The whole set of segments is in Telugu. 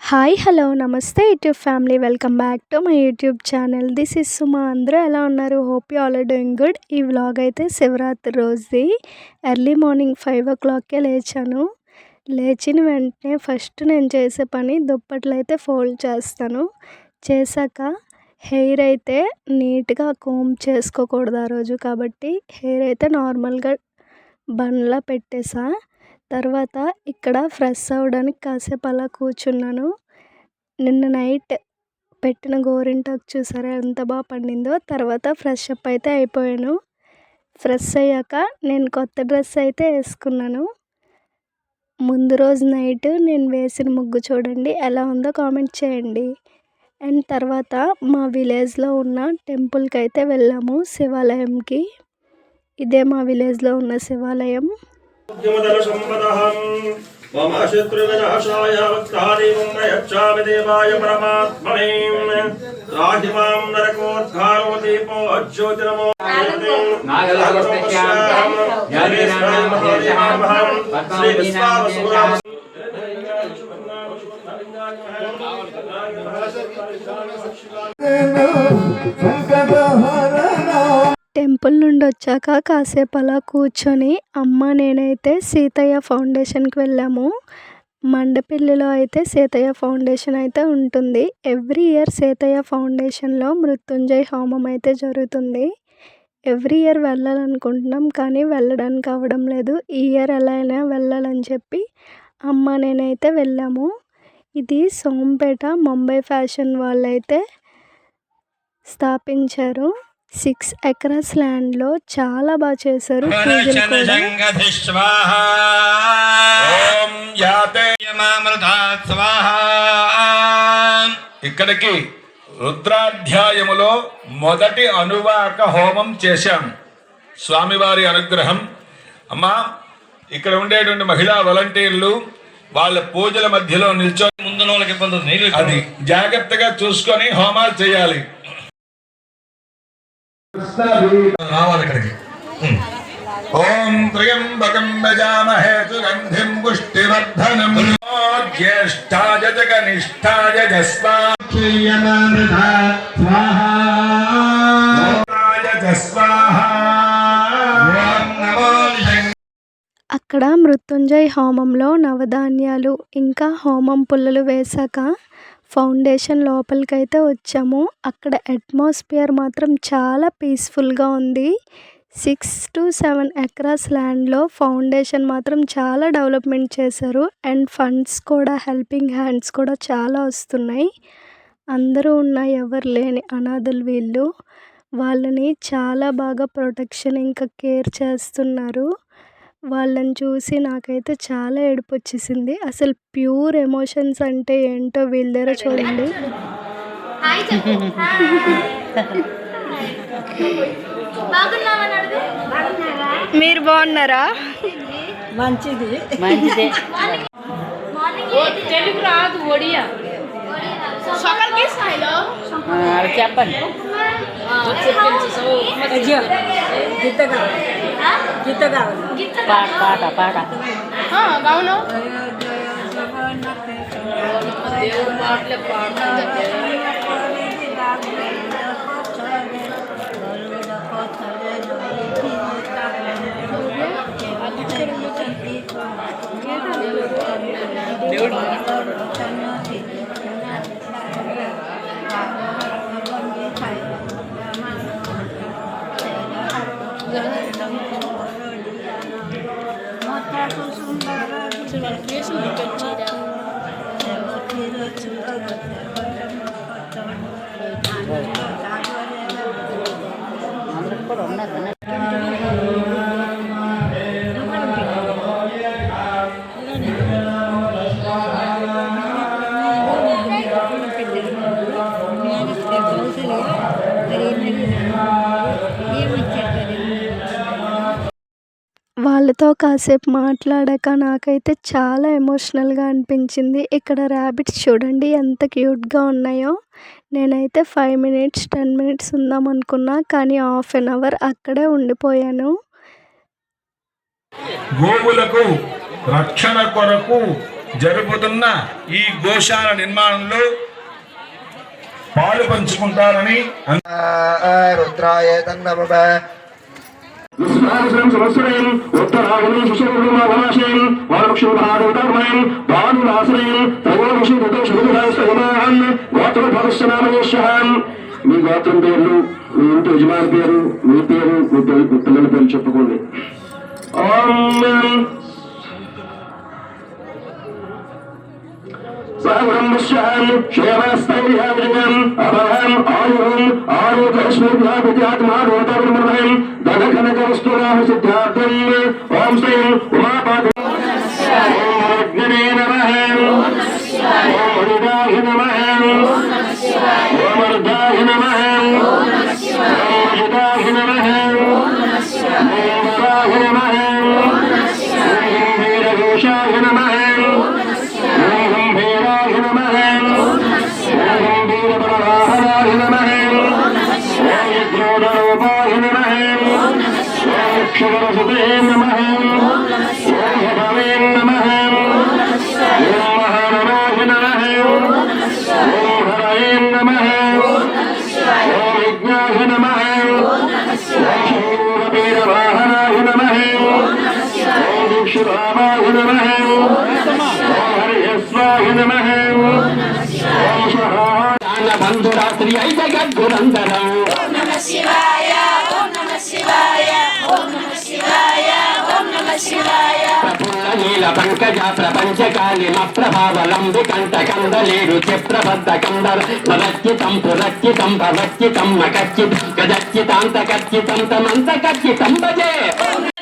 Hi hello namaste YouTube family welcome back to my YouTube channel. This is Suma. అందరూ ఎలా ఉన్నారు? Hope you all are doing good. ఈ వ్లాగ్ అయితే శివరాత్రి రోజుది. ఎర్లీ మార్నింగ్ 5 o'clockకే లేచాను. లేచిన వెంటనే ఫస్ట్ నేను చేసే పని దుప్పట్లు అయితే ఫోల్డ్ చేస్తాను. చేశాక హెయిర్ అయితే నీట్గా కోంబ్ చేసుకోకూడదు ఆ రోజు, కాబట్టి హెయిర్ అయితే నార్మల్గా బన్లా పెట్టేసా. తర్వాత ఇక్కడ ఫ్రెష్ అవ్వడానికి కాసేపు అలా కూర్చున్నాను. నిన్న నైట్ పెట్టిన గోరింటాకు చూసారా ఎంత బాగా పండిందో. తర్వాత ఫ్రెష్ అప్ అయితే అయిపోయాను. ఫ్రెష్ అయ్యాక నేను కొత్త డ్రెస్ అయితే వేసుకున్నాను. ముందు రోజు నైట్ నేను వేసిన ముగ్గు చూడండి ఎలా ఉందో కామెంట్ చేయండి. అండ్ తర్వాత మా విలేజ్లో ఉన్న టెంపుల్కి అయితే వెళ్ళాము, శివాలయంకి. ఇదే మా విలేజ్లో ఉన్న శివాలయం. मम शत्रुविनाशाय वक्तारीं यच्छामि देवाय परमात्मने राहि मां नरकोद्धारो दीपो अज्योतिर्मो టెంపుల్ నుండి వచ్చాక కాసేపు అలా కూర్చొని అమ్మ నేనైతే సీతయ్య ఫౌండేషన్కి వెళ్ళాము. మండపల్లిలో అయితే సీతయ్య ఫౌండేషన్ అయితే ఉంటుంది. ఎవ్రీ ఇయర్ సీతయ్య ఫౌండేషన్లో మృత్యుంజయ హోమం అయితే జరుగుతుంది. ఎవ్రీ ఇయర్ వెళ్ళాలనుకుంటున్నాం కానీ వెళ్ళడానికి అవ్వడం లేదు. ఈ ఇయర్ ఎలా అయినా వెళ్ళాలని చెప్పి అమ్మ నేనైతే వెళ్ళాము. ఇది సోంపేట ముంబై ఫ్యాషన్ వాళ్ళైతే స్థాపించారు. 6 acres ల్యాండ్లో చాలా బాగా చేశారు పూజలు కూడా. ఇక్కడికి రుద్రాధ్యాయములో మొదటి అనువాక హోమం చేశాం. స్వామివారి అనుగ్రహం. అమ్మా, ఇక్కడ ఉండేటువంటి మహిళా వాలంటీర్లు వాళ్ళ పూజల మధ్యలో నిల్చొని ముందున వాళ్ళకి ఇబ్బంది, అది జాగ్రత్తగా చూసుకొని హోమాలు చేయాలి. రావాలి ఇక్కడికి. ఓం త్రయంబకం యజామహే సుగంధిం పుష్టివర్ధనం జ్యేష్ఠాయ జగనిష్ఠాయ అక్కడ మృత్యుంజయ హోమంలో నవధాన్యాలు ఇంకా హోమం పుల్లలు వేశాక ఫౌండేషన్ లోపలికైతే వచ్చాము. అక్కడ అట్మాస్ఫియర్ మాత్రం చాలా పీస్ఫుల్గా ఉంది. 6 to 7 acres ల్యాండ్లో ఫౌండేషన్ మాత్రం చాలా డెవలప్మెంట్ చేశారు. అండ్ ఫండ్స్ కూడా, హెల్పింగ్ హ్యాండ్స్ కూడా చాలా వస్తున్నాయి. అందరూ ఉన్న ఎవరు లేని అనాథలు వీళ్ళు. వాళ్ళని చాలా బాగా ప్రొటెక్షన్ ఇంకా కేర్ చేస్తున్నారు. వాళ్ళని చూసి నాకైతే చాలా ఏడుపు వచ్చేసింది. అసలు ప్యూర్ ఎమోషన్స్ అంటే ఏంటో వీళ్ళ దగ్గర చూడండి. మీరు బాగున్నారా? మంచిది మంచిదే. తెలుగు రాదు, ఒడియా చెప్పండి. పాట పాట అవును. పాటలే పాడుతుందంటే అందరికి కూడా ఉన్నారు. వాళ్ళతో కాసేపు మాట్లాడాక నాకైతే చాలా ఎమోషనల్గా అనిపించింది. ఇక్కడ ర్యాబిట్స్ చూడండి ఎంత క్యూట్గా ఉన్నాయో. నేనైతే 5 minutes 10 minutes ఉందాం అనుకున్నా, కానీ 1/2 hour అక్కడే ఉండిపోయాను. గోవులకు రక్షణ కొరకు జరుపుతున్న ఈ గోశాల నిర్మాణంలో పాలు పంచుకుంటారని రుద్రాయ తన్నమ విశ్వాసం సంవత్సరం ఉత్తరాయణం సుశీర్ణమావాశయం వారక్షుభారతర్మయం భానువాసరం త్రయోదశుభదోషుభాస్తమాహం గోత్రభవస్యనామయేశ్వరం. మీ గోత్రం పేర్లు, మీ ఇంటి యజమాని పేరు, మీ పేరు, మీ పిల్లల పేరు చెప్పుకోండి. ఓం సావరంభశ్యాం క్షేమస్థైర్యావిజయం అభయం ఆయురం ఆరోగ్యస్మృత్యాత్మారోదర్మయం ధనకనకవస్తురాహ సిద్ధార్థం. ఓం శ్రీం ఉమాపాద అగ్నే నమః. ఓం హరిదాయ నమః. ఓం అర్ధాయ నమః. ఓం అజితాయ నమః. ఓం వరాయ నమః. ఓం వీరఘోషాయ నమః. क्षरसुते नमः. ओम भवे नमः. ओम महानवाय नमः. ओम हरये नमः. ओम यज्ञाय नमः. ओम शूरवीरवाहनाय नमः. ओम दीक्षितावाय नमः. ओम हरियस्वाय नमः. ओम शहाय बंधुरात्रि जगद्गुरंदरं. ओम नमः शिवाय. ओम नमः शिवाय. ओम नमः शिवाय. ओम नमः शिवाय. प्रफुल्ल नील पंकज प्रपंचकालिम प्रभावलंबि कंटकंदलेरु चिप्रबद्ध कंदर भवच्चितं पुरच्चितं भवच्चितं मकच्चित गजच्चितांतकच्चितं तमंतकच्चितं भजे.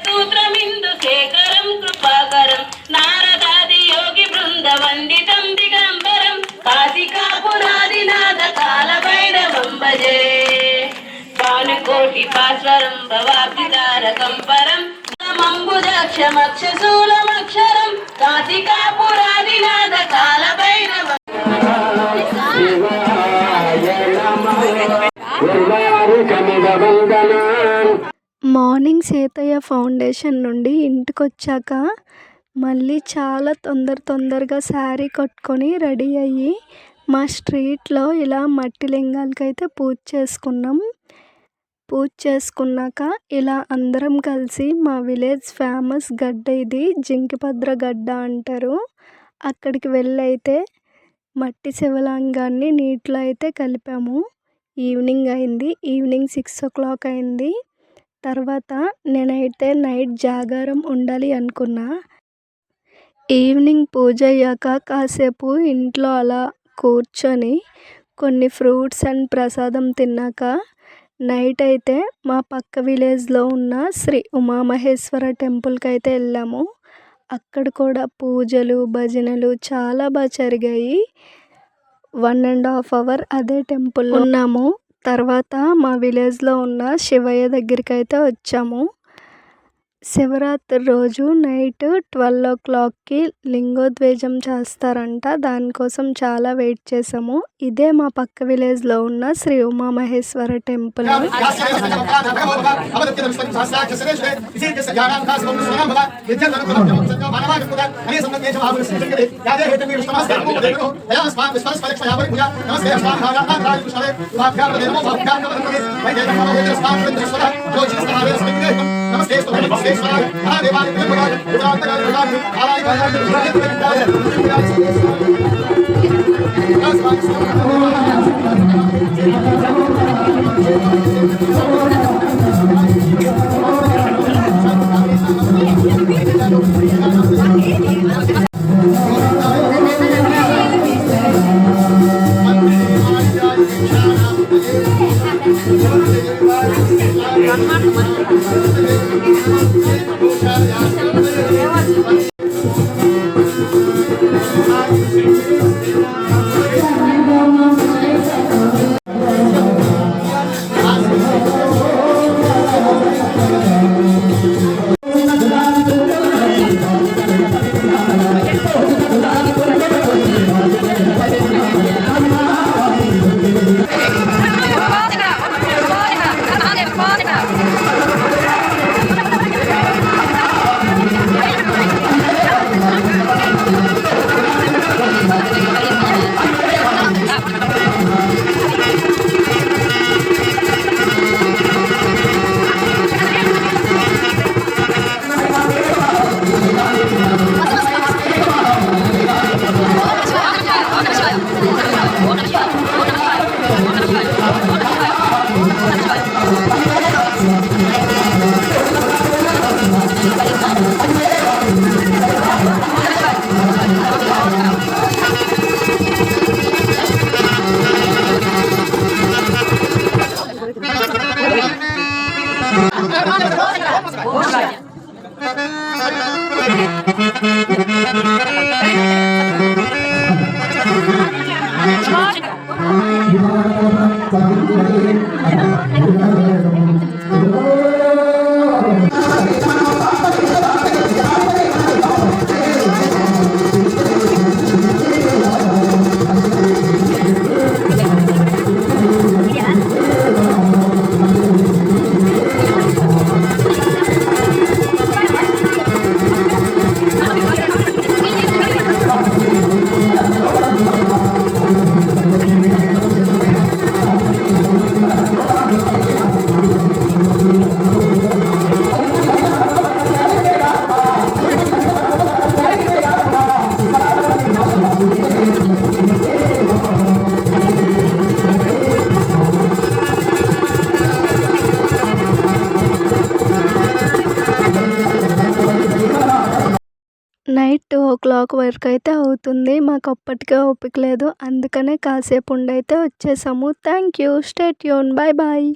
सूत्रमिन्दु शेखरं कृपाकरं नारदादि योगी बृंद वंदितं दिगंबरं काशिकापुरादिनाथ कालभैरवं भजे. भानुकोटि पार्श्वरं भवाब्दितारकं परं मंबुजाक्षमक्षशूलमक्षरं काशिकापुरादिनाथ कालभैरवं. మార్నింగ్ సేతయ్య ఫౌండేషన్ నుండి ఇంటికొచ్చాక మళ్ళీ చాలా తొందరగా శారీ కట్టుకొని రెడీ అయ్యి మా స్ట్రీట్లో ఇలా మట్టి లింగాలకైతే పూజ చేసుకున్నాం. పూజ చేసుకున్నాక ఇలా అందరం కలిసి మా విలేజ్ ఫేమస్ గడ్డ, ఇది జింకిపద్ర గడ్డ అంటారు, అక్కడికి వెళ్ళి అయితే మట్టి శివలింగాన్ని నీటిలో అయితే కలిపాము. ఈవినింగ్ అయింది, ఈవినింగ్ 6 o'clock అయింది. తర్వాత నేనైతే నైట్ జాగారం ఉండాలి అనుకున్నా. ఈవినింగ్ పూజ అయ్యాక కాసేపు ఇంట్లో అలా కూర్చొని కొన్ని ఫ్రూట్స్ అండ్ ప్రసాదం తిన్నాక నైట్ అయితే మా పక్క విలేజ్లో ఉన్న శ్రీ ఉమామహేశ్వర టెంపుల్కి అయితే వెళ్ళాము. అక్కడ కూడా పూజలు భజనలు చాలా బాగా జరిగాయి. 1.5 hour అదే టెంపుల్లో ఉన్నాము. తర్వాత మా విలేజ్లో ఉన్న శివయ్య దగ్గరికి అయితే వచ్చాము. శివరాత్రి రోజు నైట్ 12 o'clockకి లింగోద్వేజం చేస్తారంట, దానికోసం చాలా వెయిట్ చేసాము. ఇదే మా పక్క విలేజ్లో ఉన్న శ్రీ ఉమామహేశ్వర టెంపుల్. నమస్తే నమస్తే మహాదేవాని దేవగాని ఉదాంతగాని ఉదాని ఆలయ గాని నైట్ 2:00 వరకు అయితే అవుతుంది. మాకు అప్పటికే ఓపిక లేదు. అందుకనే కాసేపు ఉండైతే వచ్చేసాము. Thank you. Stay tune. Bye bye.